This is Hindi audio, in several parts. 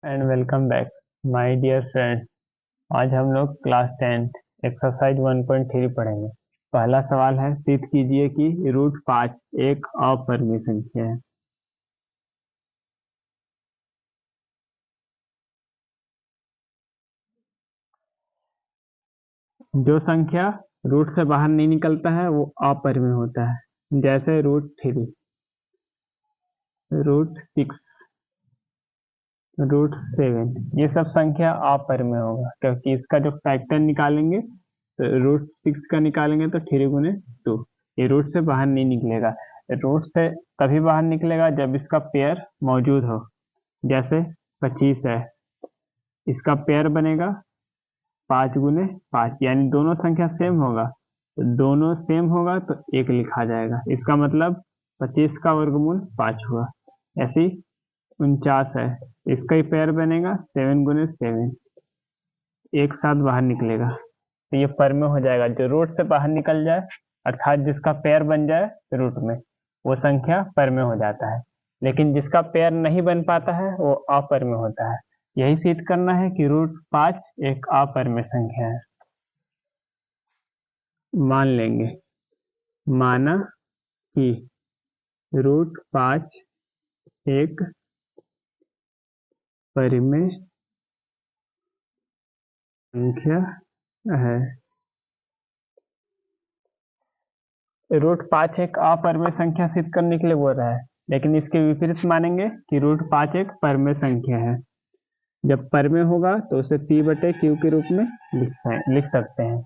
And welcome back my dear friends. आज हम लोग क्लास 10th एक्सरसाइज 1.3 पढ़ेंगे। पहला सवाल है, सिद्ध कीजिए कि रूट 5 एक अपरिमेय संख्या है। जो संख्या रूट से बाहर नहीं निकलता है वो अपरिमेय होता है। जैसे रूट 3, रूट 6, रूट 7, ये सब संख्या अपरिमेय होगा क्योंकि इसका जो फैक्टर निकालेंगे तो रूट 6 का निकालेंगे तो 3 गुने 2, ये रूट से बाहर नहीं निकलेगा। रूट से तभी बाहर निकलेगा जब इसका पेयर मौजूद हो। जैसे 25 है, इसका पेयर बनेगा 5 गुने 5, यानी दोनों संख्या सेम होगा, तो दोनों सेम होगा तो एक लिखा जाएगा। इसका मतलब 25 का वर्गमूल 5 हुआ। ऐसे ही 49 है, इसका ही पेयर बनेगा 7 गुने 7, एक साथ बाहर निकलेगा तो ये परमेय हो जाएगा। जो रूट से बाहर निकल जाए अर्थात जिसका पेयर बन जाए रूट में, वो संख्या परमेय हो जाता है। लेकिन जिसका पेयर नहीं बन पाता है वो अपरमेय होता है। यही सिद्ध करना है कि रूट 5 एक अपरमेय संख्या है। मान लेंगे, माना कि रूट 5 एक परिमेय संख्या है। रूट 5 एक अपरिमेय संख्या सिद्ध करने के लिए बोल रहा है, लेकिन इसके विपरीत मानेंगे कि रूट 5 एक परिमेय संख्या है। जब परिमेय होगा तो उसे p बटे क्यू के रूप में लिख सकते हैं।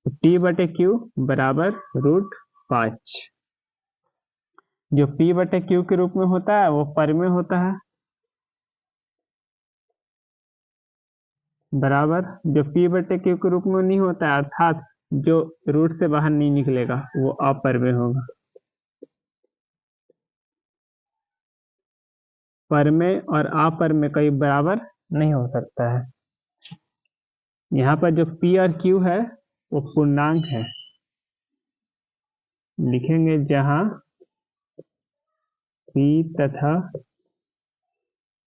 तो p बटे क्यू बराबर रूट 5। जो p बटे क्यू के रूप में होता है वो परिमेय होता है, बराबर जो p बटे क्यू के रूप में नहीं होता है अर्थात जो रूट से बाहर नहीं निकलेगा वो अपरिमेय होगा। परिमेय और अपरिमेय कहीं बराबर नहीं हो सकता है। यहाँ पर जो p और q है वो पूर्णांक है, लिखेंगे जहां p तथा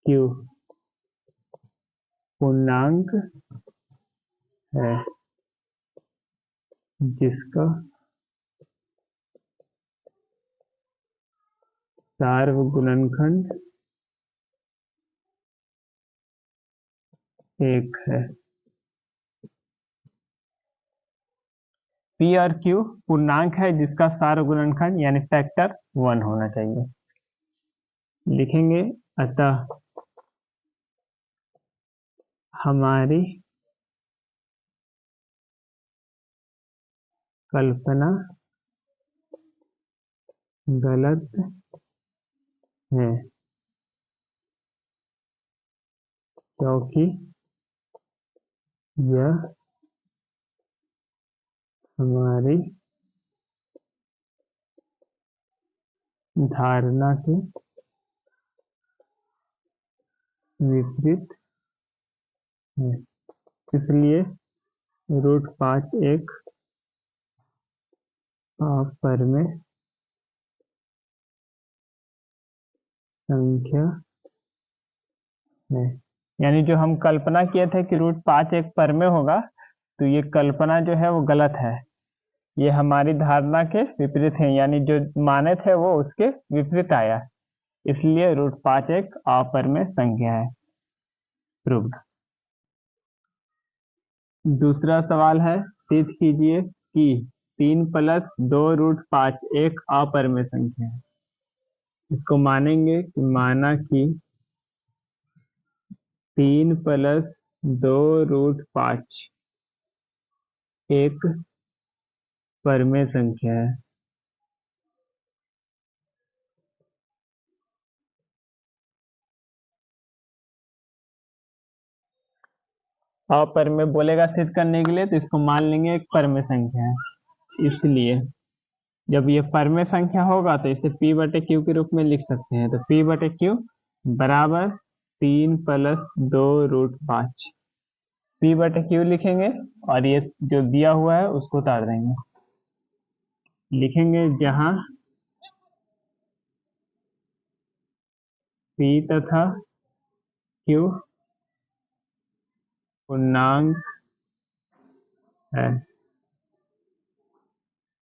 q पूर्णांक है जिसका सार्वगुणनखंड 1 है। p और q पूर्णांक है जिसका सार्वगुणनखंड यानी फैक्टर 1 होना चाहिए। लिखेंगे अतः हमारी कल्पना गलत है क्योंकि यह हमारी धारणा के विपरीत है। इसलिए रूट 5 एक अपरिमेय संख्या है। यानी जो हम कल्पना किए थे कि रूट 5 एक परिमेय होगा, तो ये कल्पना जो है वो गलत है। ये हमारी धारणा के विपरीत है, यानी जो माने थे वो उसके विपरीत आया, इसलिए रूट 5 एक अपरिमेय संख्या है। प्रूव्ड। दूसरा सवाल है, सिद्ध कीजिए कि 3 प्लस 2 रूट 5 एक अपरिमेय संख्या है। इसको मानेंगे कि माना कि 3 प्लस 2 रूट 5 एक परिमेय संख्या है। अपरिमेय बोलेगा सिद्ध करने के लिए, तो इसको मान लेंगे एक परिमेय संख्या है। इसलिए जब ये परिमेय संख्या होगा तो इसे p बटे क्यू के रूप में लिख सकते हैं। तो p बटे क्यू बराबर 3 प्लस 2 रूट 5, p बटे क्यू लिखेंगे और ये जो दिया हुआ है उसको उतार देंगे। लिखेंगे जहां p तथा q पूर्णांक है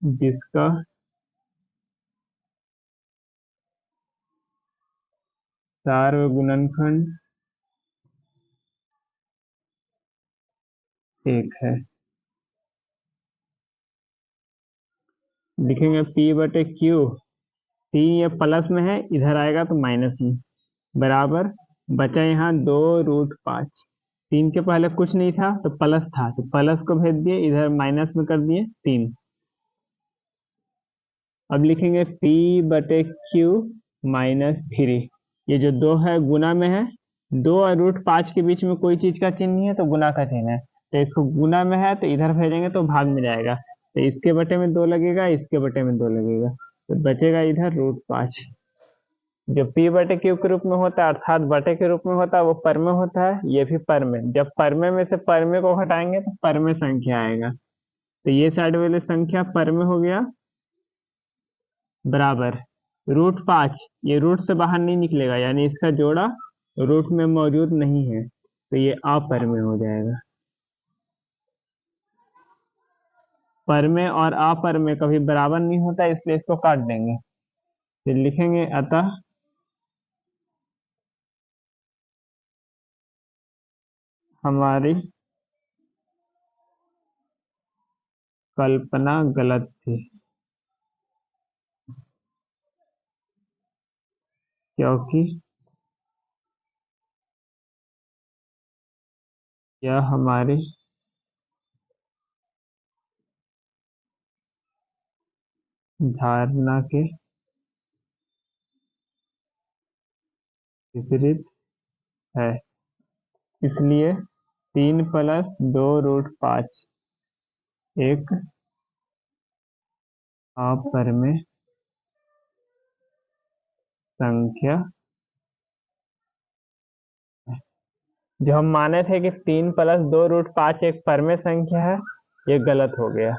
जिसका सार्वगुणनखंड 1 है। लिखेंगे P बटे Q, 3 ये प्लस में है, इधर आएगा तो माइनस में, बराबर बचा यहाँ 2√5। 3 के पहले कुछ नहीं था तो प्लस था, तो प्लस को भेज दिए, इधर माइनस में कर दिए 3। अब लिखेंगे P बटे Q माइनस 3। ये जो 2 है गुना में है, 2 और √5 के बीच में कोई चीज का चिन्ह नहीं है तो गुना का चिन्ह है, तो इसको गुना में है तो इधर भेजेंगे तो भाग में जाएगा, तो इसके बटे में 2 लगेगा, इसके बटे में 2 लगेगा, तो बचेगा इधर √5। जो P बटे Q के रूप में होता है अर्थात बटे के रूप में होता है वो पर में होता है, ये भी पर में। जब पर में से पर में को हटाएंगे तो पर में संख्या आएगा, तो ये साइड वाली संख्या पर में हो गया, बराबर √5, ये रूट से बाहर नहीं निकलेगा, यानी इसका जोड़ा रूट में मौजूद नहीं है, तो ये अपर में हो जाएगा। पर में और अपर में कभी बराबर नहीं होता, इसलिए इसको काट देंगे, फिर लिखेंगे अतः हमारी कल्पना गलत थी, क्योंकि यह हमारी धारणा के विपरीत है। इसलिए 3 + 2√5 एक अपर में संख्या, जो हम माने थे कि 3 + 2√5 एक पर में संख्या है, ये गलत हो गया,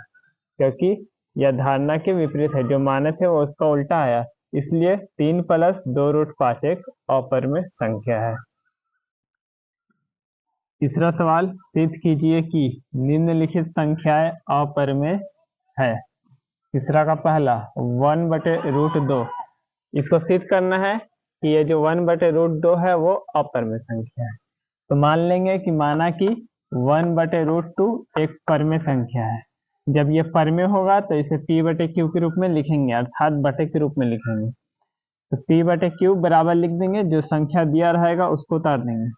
क्योंकि यह धारणा के विपरीत है। जो माने थे वो उसका उल्टा आया, इसलिए 3 + 2√5 एक अपर में संख्या है। तीसरा सवाल, सिद्ध कीजिए कि निम्नलिखित संख्याएं अपर में है। तीसरा का पहला 1/√2, इसको सिद्ध करना है कि ये जो 1/√2 है वो अपर में संख्या है, तो मान लेंगे कि माना कि 1/√2 एक पर में संख्या है। जब ये पर में होगा तो इसे P बटे Q के रूप में लिखेंगे, अर्थात बटे के रूप में लिखेंगे, तो P बटे Q बराबर लिख देंगे, जो संख्या दिया रहेगा उसको उतार देंगे,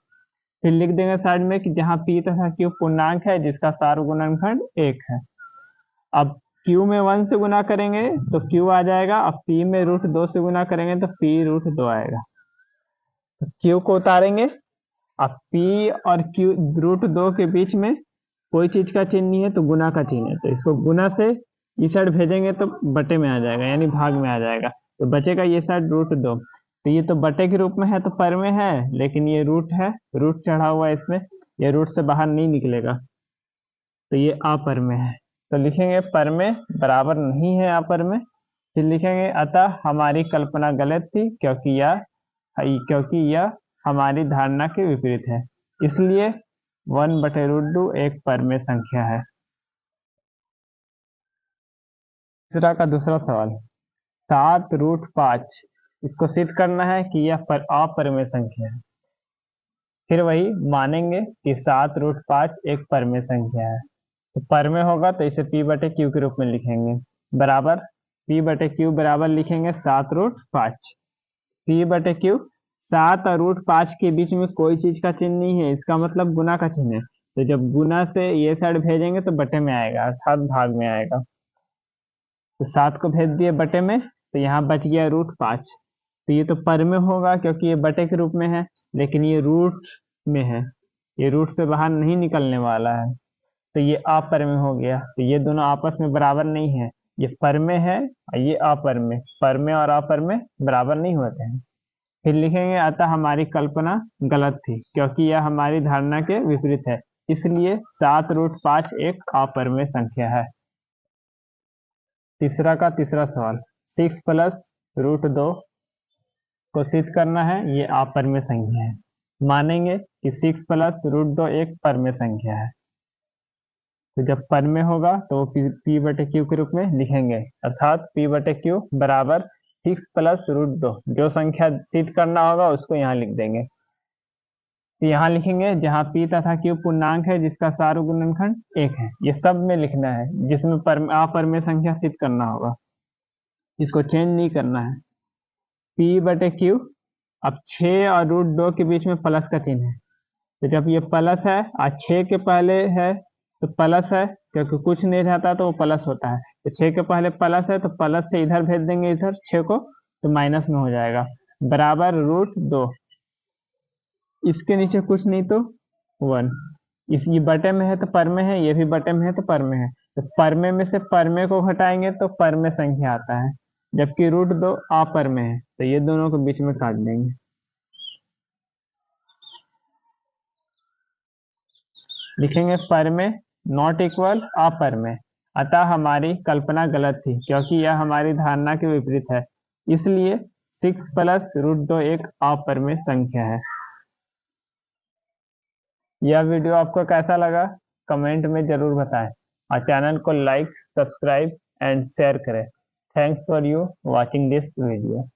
फिर लिख देंगे साइड में कि जहाँ P तथा Q पूर्णांक है जिसका सार्वगुणनखंड 1 है। अब Q में 1 से गुना करेंगे तो Q आ जाएगा, अब P में √2 से गुना करेंगे तो P √2 आएगा, तो Q को उतारेंगे। अब P और Q √2 के बीच में कोई चीज का चिन्ह नहीं है तो गुना का चिन्ह है, तो इसको गुना से इस साइड भेजेंगे तो बटे में आ जाएगा, यानी भाग में आ जाएगा, तो बचेगा ये साइड √2। तो ये तो बटे के रूप में है तो पर में है, लेकिन ये रूट है, रूट चढ़ा हुआ है इसमें, ये रूट से बाहर नहीं निकलेगा, तो ये अपर में है, तो लिखेंगे पर में बराबर नहीं है अपर में। फिर लिखेंगे अतः हमारी कल्पना गलत थी, क्योंकि यह हमारी धारणा के विपरीत है, इसलिए 1/√2 एक पर में संख्या है। तीसरा का दूसरा सवाल, 7√5, इसको सिद्ध करना है कि यह अपर में संख्या है। फिर वही मानेंगे कि 7√5 एक पर में संख्या है, तो पर में होगा तो इसे P बटे Q के रूप में लिखेंगे, बराबर P बटे Q बराबर लिखेंगे 7√5। P बटे Q, 7 और √5 के बीच में कोई चीज का चिन्ह नहीं है, इसका मतलब गुना का चिन्ह है, तो जब गुना से ये साइड भेजेंगे तो बटे में आएगा, अर्थात भाग में आएगा, तो 7 को भेज दिए बटे में, तो यहाँ बच गया √5, तो ये तो पर में होगा क्योंकि ये बटे के रूप में है, लेकिन ये रूट में है, ये रूट से बाहर नहीं निकलने वाला है, तो ये अपर में हो गया, तो ये दोनों आपस में बराबर नहीं है, ये पर में है और ये अपर में, पर में और अपर में बराबर नहीं होते हैं। फिर लिखेंगे अतः हमारी कल्पना गलत थी, क्योंकि यह हमारी धारणा के विपरीत है, इसलिए 7√5 एक अपर में संख्या है। तीसरा का तीसरा सवाल, 6 + √2 को सिद्ध करना है, ये अपर में संख्या है। मानेंगे कि 6 प्लस रूट 2 एक परमेय संख्या है। तो जब परमेय होगा तो पी बटे क्यू के रूप में लिखेंगे, अर्थात पी बटे क्यू बराबर 6 प्लस रूट 2, जो संख्या सिद्ध करना होगा उसको यहाँ लिख देंगे। तो यहाँ लिखेंगे जहाँ पी तथा क्यू पूर्णांक है जिसका सारू गुणनखंड 1 है, ये सब में लिखना है जिसमें अपरमेय संख्या सिद्ध करना होगा, इसको चेंज नहीं करना है। पी बटे क्यू, अब 6 और रूट 2 के बीच में प्लस का चिन्ह है, तो जब ये प्लस है और 6 के पहले है तो प्लस है, क्योंकि कुछ नहीं रहता तो वो प्लस होता है, तो 6 के पहले प्लस है तो प्लस से इधर भेज देंगे इधर 6 को, तो माइनस में हो जाएगा, बराबर रूट 2, इसके नीचे कुछ नहीं तो 1, ये बटे में है तो परमेय है, ये भी बटे में है तो परमेय है, तो परमेय में से परमेय को घटाएंगे तो परमेय संख्या आता है, जबकि रूट 2 अपरमेय है, तो ये दोनों को बीच में काट देंगे। लिखेंगे परमेय नॉट इक्वल अपरमेय, अतः हमारी कल्पना गलत थी क्योंकि यह हमारी धारणा के विपरीत है, इसलिए 6 प्लस रूट 2 एक अपरमेय संख्या है। यह वीडियो आपको कैसा लगा कमेंट में जरूर बताएं और चैनल को लाइक, सब्सक्राइब एंड शेयर करें। Thanks for you watching this video.